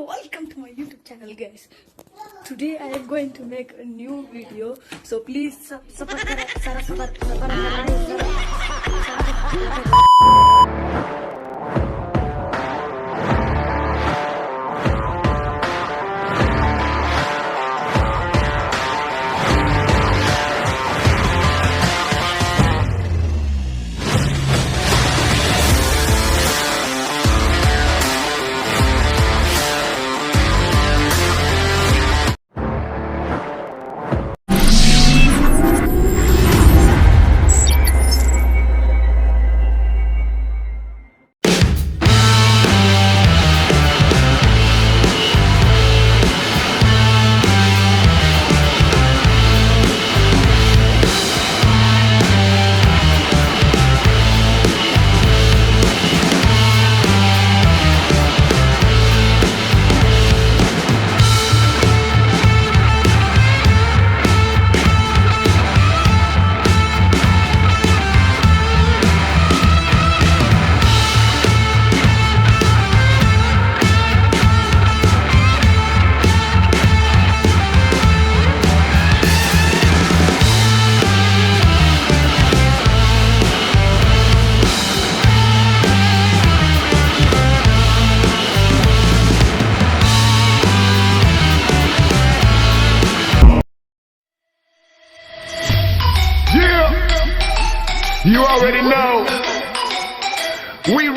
welcome to my YouTube channel, guys. Today I am going to make a new video, so please subscribe. You already know. We